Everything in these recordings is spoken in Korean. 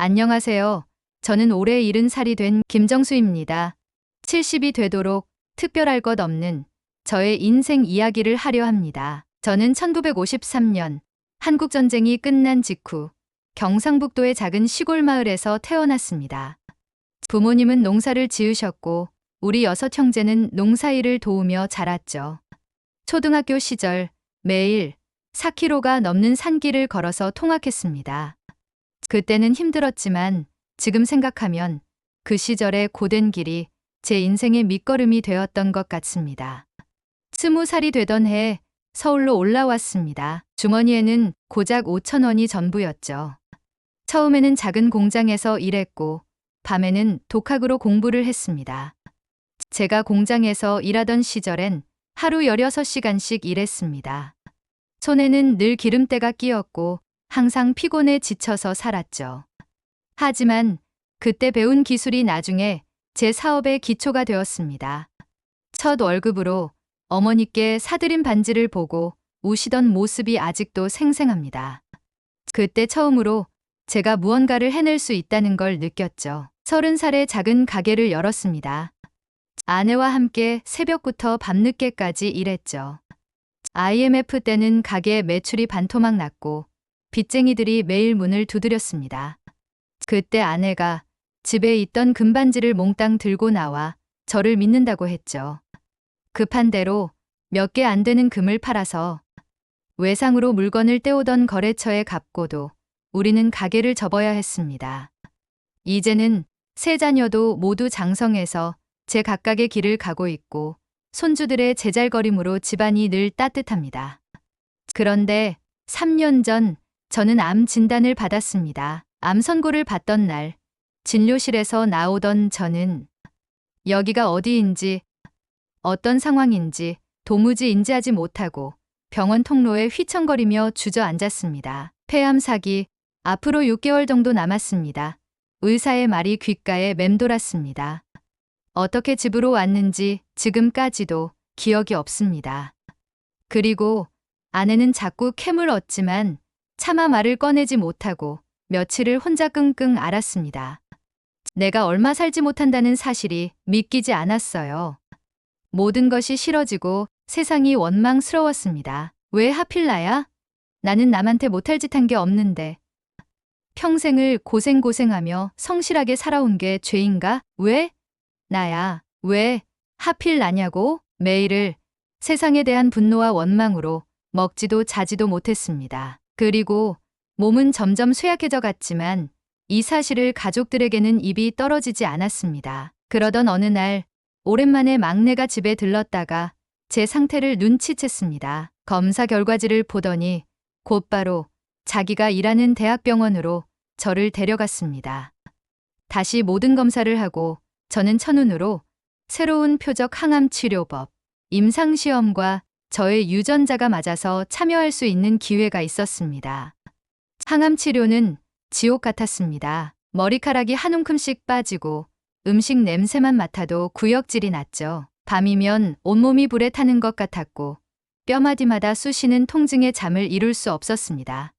안녕하세요. 저는 올해 70살이 된 김정수입니다. 70이 되도록 특별할 것 없는 저의 인생 이야기를 하려 합니다. 저는 1953년 한국전쟁이 끝난 직후 경상북도의 작은 시골 마을에서 태어났습니다. 부모님은 농사를 지으셨고 우리 6 형제는 농사일을 도우며 자랐죠. 초등학교 시절 매일 4km가 넘는 산길을 걸어서 통학했습니다. 그때는 힘들었지만 지금 생각하면 그 시절의 고된 길이 제 인생의 밑거름이 되었던 것 같습니다. 20살이 되던 해 서울로 올라왔습니다. 주머니에는 고작 5,000원이 전부였죠. 처음에는 작은 공장에서 일했고 밤에는 독학으로 공부를 했습니다. 제가 공장에서 일하던 시절엔 하루 16시간씩 일했습니다. 손에는 늘 기름때가 끼었고 항상 피곤해 지쳐서 살았죠. 하지만 그때 배운 기술이 나중에 제 사업의 기초가 되었습니다. 첫 월급으로 어머니께 사드린 반지를 보고 우시던 모습이 아직도 생생합니다. 그때 처음으로 제가 무언가를 해낼 수 있다는 걸 느꼈죠. 30살에 작은 가게를 열었습니다. 아내와 함께 새벽부터 밤늦게까지 일했죠. IMF 때는 가게 매출이 반토막 났고 빚쟁이들이 매일 문을 두드렸습니다. 그때 아내가 집에 있던 금반지를 몽땅 들고 나와 저를 믿는다고 했죠. 급한 대로 몇 개 안 되는 금을 팔아서 외상으로 물건을 떼오던 거래처에 갚고도 우리는 가게를 접어야 했습니다. 이제는 세 자녀도 모두 장성해서 제 각각의 길을 가고 있고 손주들의 제잘거림으로 집안이 늘 따뜻합니다. 그런데 3년 전 저는 암 진단을 받았습니다. 암 선고를 받던 날 진료실에서 나오던 저는 여기가 어디인지 어떤 상황인지 도무지 인지하지 못하고 병원 통로에 휘청거리며 주저앉았습니다. 폐암 사기 앞으로 6개월 정도 남았습니다. 의사의 말이 귓가에 맴돌았습니다. 어떻게 집으로 왔는지 지금까지도 기억이 없습니다. 그리고 아내는 자꾸 캠을 얻지만 차마 말을 꺼내지 못하고 며칠을 혼자 끙끙 앓았습니다. 내가 얼마 살지 못한다는 사실이 믿기지 않았어요. 모든 것이 싫어지고 세상이 원망스러웠습니다. 왜 하필 나야? 나는 남한테 못할 짓 한 게 없는데. 평생을 고생하며 성실하게 살아온 게 죄인가? 왜? 나야. 왜? 하필 나냐고? 매일을 세상에 대한 분노와 원망으로 먹지도 자지도 못했습니다. 그리고 몸은 점점 쇠약해져 갔지만 이 사실을 가족들에게는 입이 떨어지지 않았습니다. 그러던 어느 날 오랜만에 막내가 집에 들렀다가 제 상태를 눈치챘습니다. 검사 결과지를 보더니 곧바로 자기가 일하는 대학병원으로 저를 데려갔습니다. 다시 모든 검사를 하고 저는 첫눈으로 새로운 표적 항암 치료법, 임상시험과 저의 유전자가 맞아서 참여할 수 있는 기회가 있었습니다. 항암 치료는 지옥 같았습니다. 머리카락이 한 움큼씩 빠지고 음식 냄새만 맡아도 구역질이 났죠. 밤이면 온몸이 불에 타는 것 같았고 뼈마디마다 쑤시는 통증에 잠을 이룰 수 없었습니다.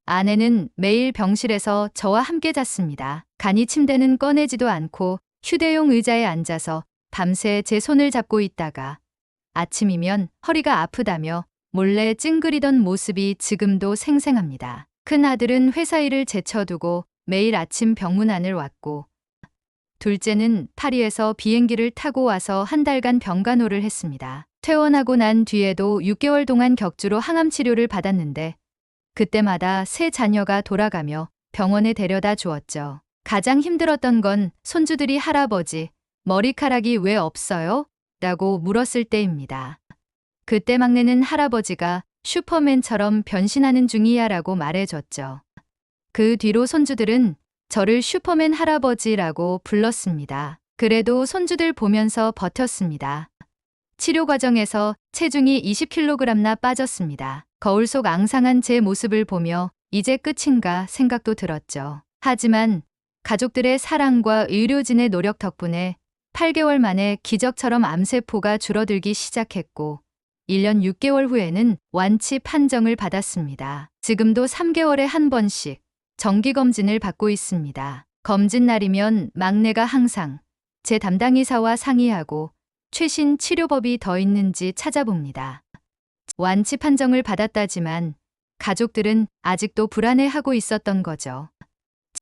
아내는 매일 병실에서 저와 함께 잤습니다. 간이 침대는 꺼내지도 않고 휴대용 의자에 앉아서 밤새 제 손을 잡고 있다가 아침이면 허리가 아프다며 몰래 찡그리던 모습이 지금도 생생합니다. 큰아들은 회사 일을 제쳐두고 매일 아침 병문안을 왔고 둘째는 파리에서 비행기를 타고 와서 한 달간 병간호를 했습니다. 퇴원하고 난 뒤에도 6개월 동안 격주로 항암 치료를 받았는데 그때마다 세 자녀가 돌아가며 병원에 데려다 주었죠. 가장 힘들었던 건 손주들이 할아버지, 머리카락이 왜 없어요? 라고 물었을 때입니다. 그때 막내는 할아버지가 슈퍼맨처럼 변신하는 중이야 라고 말해줬죠. 그 뒤로 손주들은 저를 슈퍼맨 할아버지라고 불렀습니다. 그래도 손주들 보면서 버텼습니다. 치료 과정에서 체중이 20kg나 빠졌습니다. 거울 속 앙상한 제 모습을 보며 이제 끝인가 생각도 들었죠. 하지만 가족들의 사랑과 의료진의 노력 덕분에 8개월 만에 기적처럼 암세포가 줄어들기 시작했고 1년 6개월 후에는 완치 판정을 받았습니다. 지금도 3개월에 한 번씩 정기검진을 받고 있습니다. 검진 날이면 막내가 항상 제 담당 의사와 상의하고 최신 치료법이 더 있는지 찾아봅니다. 완치 판정을 받았다지만 가족들은 아직도 불안해하고 있었던 거죠.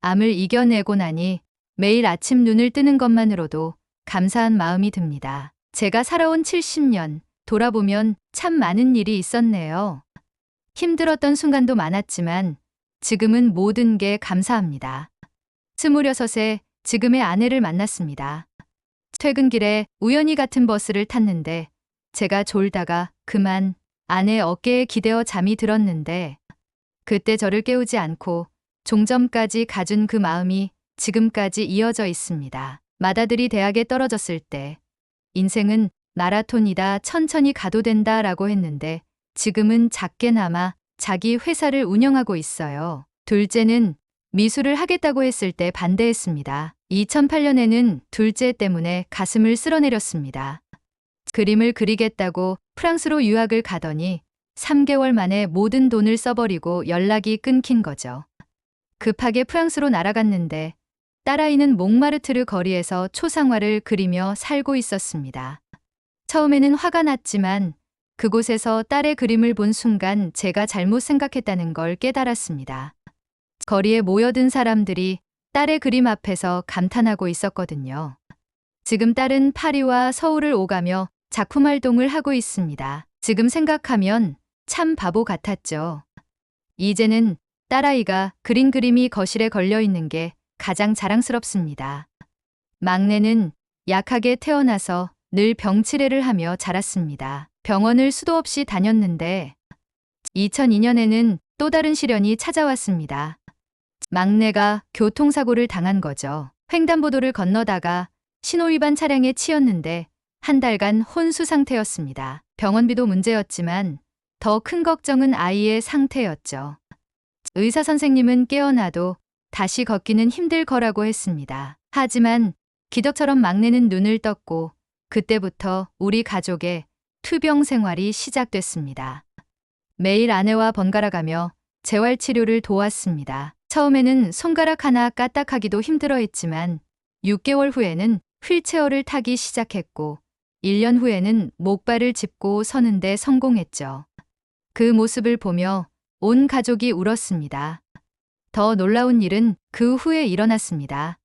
암을 이겨내고 나니 매일 아침 눈을 뜨는 것만으로도 감사한 마음이 듭니다. 제가 살아온 70년 돌아보면 참 많은 일이 있었네요. 힘들었던 순간도 많았지만 지금은 모든 게 감사합니다. 26에 지금의 아내를 만났습니다. 퇴근길에 우연히 같은 버스를 탔는데 제가 졸다가 그만 아내 어깨에 기대어 잠이 들었는데 그때 저를 깨우지 않고 종점까지 가준 그 마음이 지금까지 이어져 있습니다. 맏아들이 대학에 떨어졌을 때 인생은 마라톤이다, 천천히 가도 된다 라고 했는데 지금은 작게나마 자기 회사를 운영하고 있어요. 둘째는 미술을 하겠다고 했을 때 반대했습니다. 2008년에는 둘째 때문에 가슴을 쓸어내렸습니다. 그림을 그리겠다고 프랑스로 유학을 가더니 3개월 만에 모든 돈을 써버리고 연락이 끊긴 거죠. 급하게 프랑스로 날아갔는데 딸아이는 몽마르트르 거리에서 초상화를 그리며 살고 있었습니다. 처음에는 화가 났지만 그곳에서 딸의 그림을 본 순간 제가 잘못 생각했다는 걸 깨달았습니다. 거리에 모여든 사람들이 딸의 그림 앞에서 감탄하고 있었거든요. 지금 딸은 파리와 서울을 오가며 작품 활동을 하고 있습니다. 지금 생각하면 참 바보 같았죠. 이제는 딸아이가 그린 그림이 거실에 걸려 있는 게 가장 자랑스럽습니다. 막내는 약하게 태어나서 늘 병치레를 하며 자랐습니다. 병원을 수도 없이 다녔는데 2002년에는 또 다른 시련이 찾아왔습니다. 막내가 교통사고를 당한 거죠. 횡단보도를 건너다가 신호위반 차량에 치였는데 한 달간 혼수 상태였습니다. 병원비도 문제였지만 더 큰 걱정은 아이의 상태였죠. 의사 선생님은 깨어나도 다시 걷기는 힘들 거라고 했습니다. 하지만 기적처럼 막내는 눈을 떴고 그때부터 우리 가족의 투병 생활이 시작됐습니다. 매일 아내와 번갈아가며 재활치료를 도왔습니다. 처음에는 손가락 하나 까딱하기도 힘들어했지만 6개월 후에는 휠체어를 타기 시작했고 1년 후에는 목발을 짚고 서는데 성공했죠. 그 모습을 보며 온 가족이 울었습니다. 더 놀라운 일은 그 후에 일어났습니다.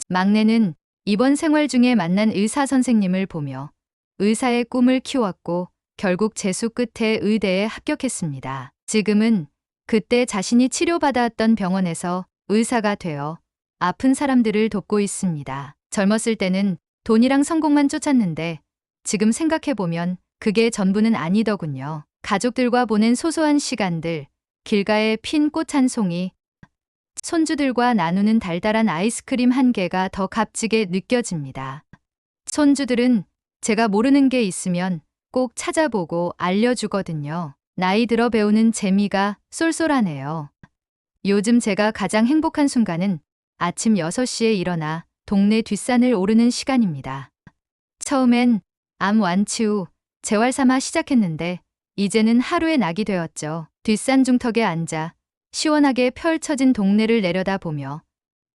막내는 입원 생활 중에 만난 의사 선생님을 보며 의사의 꿈을 키웠고 결국 재수 끝에 의대에 합격했습니다. 지금은 그때 자신이 치료받았던 병원에서 의사가 되어 아픈 사람들을 돕고 있습니다. 젊었을 때는 돈이랑 성공만 쫓았는데 지금 생각해보면 그게 전부는 아니더군요. 가족들과 보낸 소소한 시간들, 길가에 핀 꽃 한 송이, 손주들과 나누는 달달한 아이스크림 한 개가 더 값지게 느껴집니다. 손주들은 제가 모르는 게 있으면 꼭 찾아보고 알려주거든요. 나이 들어 배우는 재미가 쏠쏠하네요. 요즘 제가 가장 행복한 순간은 아침 6시에 일어나 동네 뒷산을 오르는 시간입니다. 처음엔 암 완치 후 재활 삼아 시작했는데 이제는 하루의 낙이 되었죠. 뒷산 중턱에 앉아 시원하게 펼쳐진 동네를 내려다보며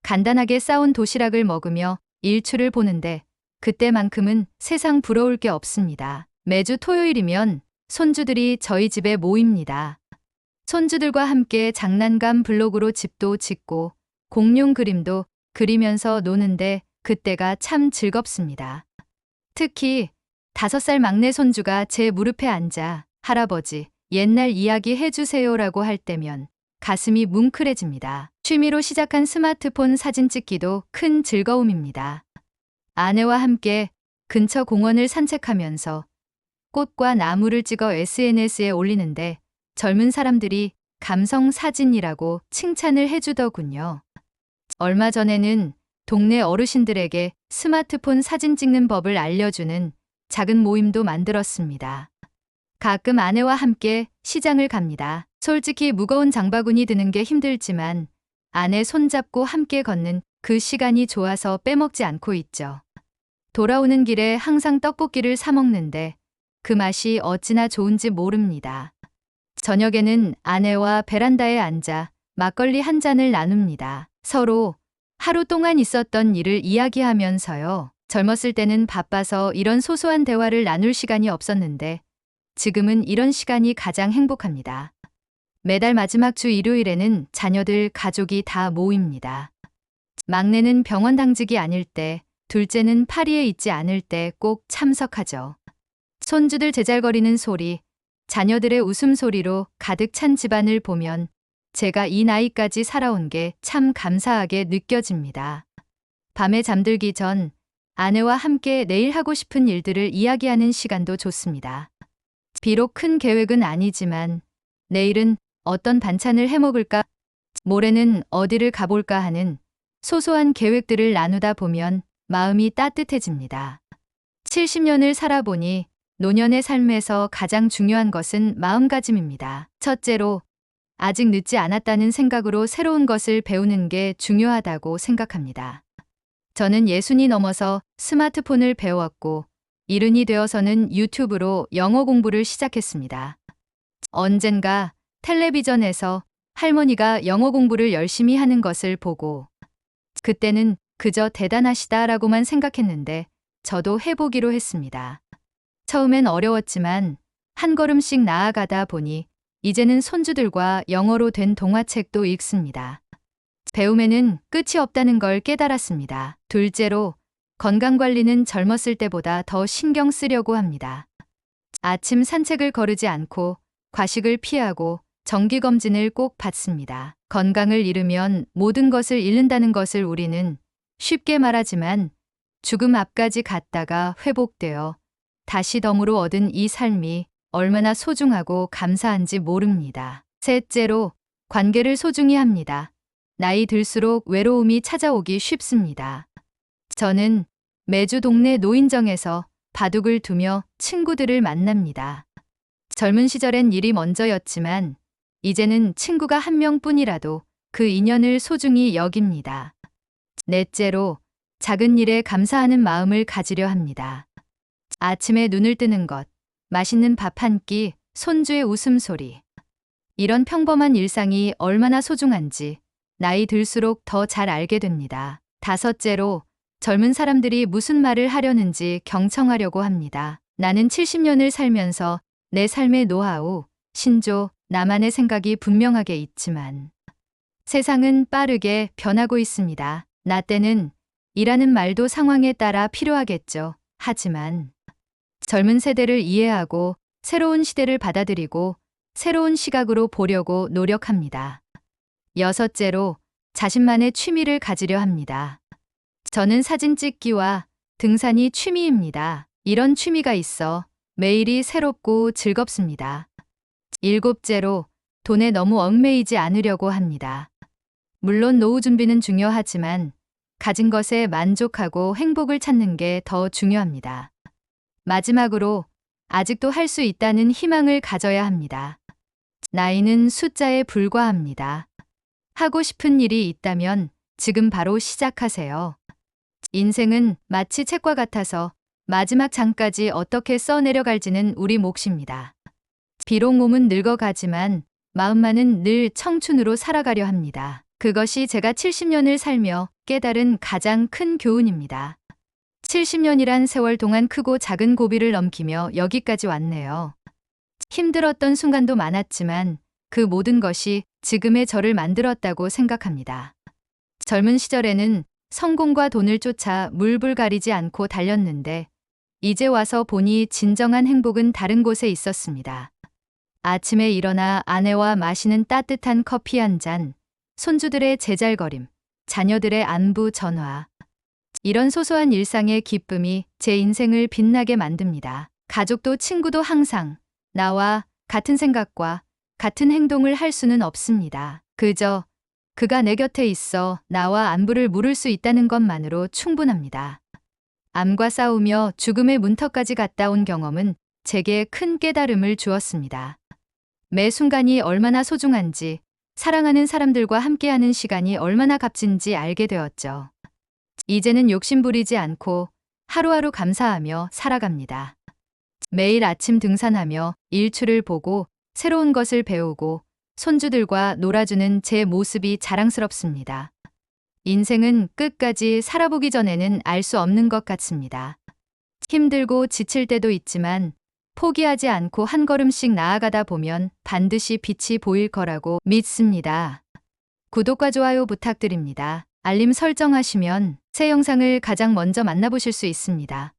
간단하게 싸온 도시락을 먹으며 일출을 보는데 그때만큼은 세상 부러울 게 없습니다. 매주 토요일이면 손주들이 저희 집에 모입니다. 손주들과 함께 장난감 블록으로 집도 짓고 공룡 그림도 그리면서 노는데 그때가 참 즐겁습니다. 특히 5살 막내 손주가 제 무릎에 앉아 할아버지, 옛날 이야기 해주세요라고 할 때면 가슴이 뭉클해집니다. 취미로 시작한 스마트폰 사진 찍기도 큰 즐거움입니다. 아내와 함께 근처 공원을 산책하면서 꽃과 나무를 찍어 SNS에 올리는데 젊은 사람들이 감성 사진이라고 칭찬을 해주더군요. 얼마 전에는 동네 어르신들에게 스마트폰 사진 찍는 법을 알려주는 작은 모임도 만들었습니다. 가끔 아내와 함께 시장을 갑니다. 솔직히 무거운 장바구니 드는 게 힘들지만 아내 손잡고 함께 걷는 그 시간이 좋아서 빼먹지 않고 있죠. 돌아오는 길에 항상 떡볶이를 사 먹는데 그 맛이 어찌나 좋은지 모릅니다. 저녁에는 아내와 베란다에 앉아 막걸리 한 잔을 나눕니다. 서로 하루 동안 있었던 일을 이야기하면서요. 젊었을 때는 바빠서 이런 소소한 대화를 나눌 시간이 없었는데 지금은 이런 시간이 가장 행복합니다. 매달 마지막 주 일요일에는 자녀들, 가족이 다 모입니다. 막내는 병원 당직이 아닐 때, 둘째는 파리에 있지 않을 때 꼭 참석하죠. 손주들 제잘거리는 소리, 자녀들의 웃음소리로 가득 찬 집안을 보면 제가 이 나이까지 살아온 게 참 감사하게 느껴집니다. 밤에 잠들기 전 아내와 함께 내일 하고 싶은 일들을 이야기하는 시간도 좋습니다. 비록 큰 계획은 아니지만 내일은 어떤 반찬을 해먹을까, 모레는 어디를 가볼까 하는 소소한 계획들을 나누다 보면 마음이 따뜻해집니다. 70년을 살아보니 노년의 삶에서 가장 중요한 것은 마음가짐입니다. 첫째로, 아직 늦지 않았다는 생각으로 새로운 것을 배우는 게 중요하다고 생각합니다. 저는 60이 넘어서 스마트폰을 배웠고 70이 되어서는 유튜브로 영어 공부를 시작했습니다. 언젠가 텔레비전에서 할머니가 영어 공부를 열심히 하는 것을 보고 그때는 그저 대단하시다라고만 생각했는데 저도 해보기로 했습니다. 처음엔 어려웠지만 한 걸음씩 나아가다 보니 이제는 손주들과 영어로 된 동화책도 읽습니다. 배움에는 끝이 없다는 걸 깨달았습니다. 둘째로, 건강관리는 젊었을 때보다 더 신경 쓰려고 합니다. 아침 산책을 거르지 않고 과식을 피하고 정기검진을 꼭 받습니다. 건강을 잃으면 모든 것을 잃는다는 것을 우리는 쉽게 말하지만 죽음 앞까지 갔다가 회복되어 다시 덤으로 얻은 이 삶이 얼마나 소중하고 감사한지 모릅니다. 셋째로, 관계를 소중히 합니다. 나이 들수록 외로움이 찾아오기 쉽습니다. 저는 매주 동네 노인정에서 바둑을 두며 친구들을 만납니다. 젊은 시절엔 일이 먼저였지만 이제는 친구가 한 명뿐이라도 그 인연을 소중히 여깁니다. 넷째로, 작은 일에 감사하는 마음을 가지려 합니다. 아침에 눈을 뜨는 것, 맛있는 밥 한 끼, 손주의 웃음소리. 이런 평범한 일상이 얼마나 소중한지 나이 들수록 더 잘 알게 됩니다. 다섯째로, 젊은 사람들이 무슨 말을 하려는지 경청하려고 합니다. 나는 70년을 살면서 내 삶의 노하우, 신조, 나만의 생각이 분명하게 있지만 세상은 빠르게 변하고 있습니다. 나 때는 이라는 말도 상황에 따라 필요하겠죠. 하지만 젊은 세대를 이해하고 새로운 시대를 받아들이고 새로운 시각으로 보려고 노력합니다. 여섯째로, 자신만의 취미를 가지려 합니다. 저는 사진 찍기와 등산이 취미입니다. 이런 취미가 있어 매일이 새롭고 즐겁습니다. 일곱째로, 돈에 너무 얽매이지 않으려고 합니다. 물론 노후 준비는 중요하지만 가진 것에 만족하고 행복을 찾는 게 더 중요합니다. 마지막으로, 아직도 할 수 있다는 희망을 가져야 합니다. 나이는 숫자에 불과합니다. 하고 싶은 일이 있다면 지금 바로 시작하세요. 인생은 마치 책과 같아서 마지막 장까지 어떻게 써내려갈지는 우리 몫입니다. 비록 몸은 늙어가지만 마음만은 늘 청춘으로 살아가려 합니다. 그것이 제가 70년을 살며 깨달은 가장 큰 교훈입니다. 70년이란 세월 동안 크고 작은 고비를 넘기며 여기까지 왔네요. 힘들었던 순간도 많았지만 그 모든 것이 지금의 저를 만들었다고 생각합니다. 젊은 시절에는 성공과 돈을 쫓아 물불 가리지 않고 달렸는데 이제 와서 보니 진정한 행복은 다른 곳에 있었습니다. 아침에 일어나 아내와 마시는 따뜻한 커피 한 잔, 손주들의 제잘거림, 자녀들의 안부 전화. 이런 소소한 일상의 기쁨이 제 인생을 빛나게 만듭니다. 가족도 친구도 항상 나와 같은 생각과 같은 행동을 할 수는 없습니다. 그저 그가 내 곁에 있어 나와 안부를 물을 수 있다는 것만으로 충분합니다. 암과 싸우며 죽음의 문턱까지 갔다 온 경험은 제게 큰 깨달음을 주었습니다. 매 순간이 얼마나 소중한지, 사랑하는 사람들과 함께하는 시간이 얼마나 값진지 알게 되었죠. 이제는 욕심 부리지 않고 하루하루 감사하며 살아갑니다. 매일 아침 등산하며 일출을 보고 새로운 것을 배우고 손주들과 놀아주는 제 모습이 자랑스럽습니다. 인생은 끝까지 살아보기 전에는 알 수 없는 것 같습니다. 힘들고 지칠 때도 있지만 포기하지 않고 한 걸음씩 나아가다 보면 반드시 빛이 보일 거라고 믿습니다. 구독과 좋아요 부탁드립니다. 알림 설정하시면 새 영상을 가장 먼저 만나보실 수 있습니다.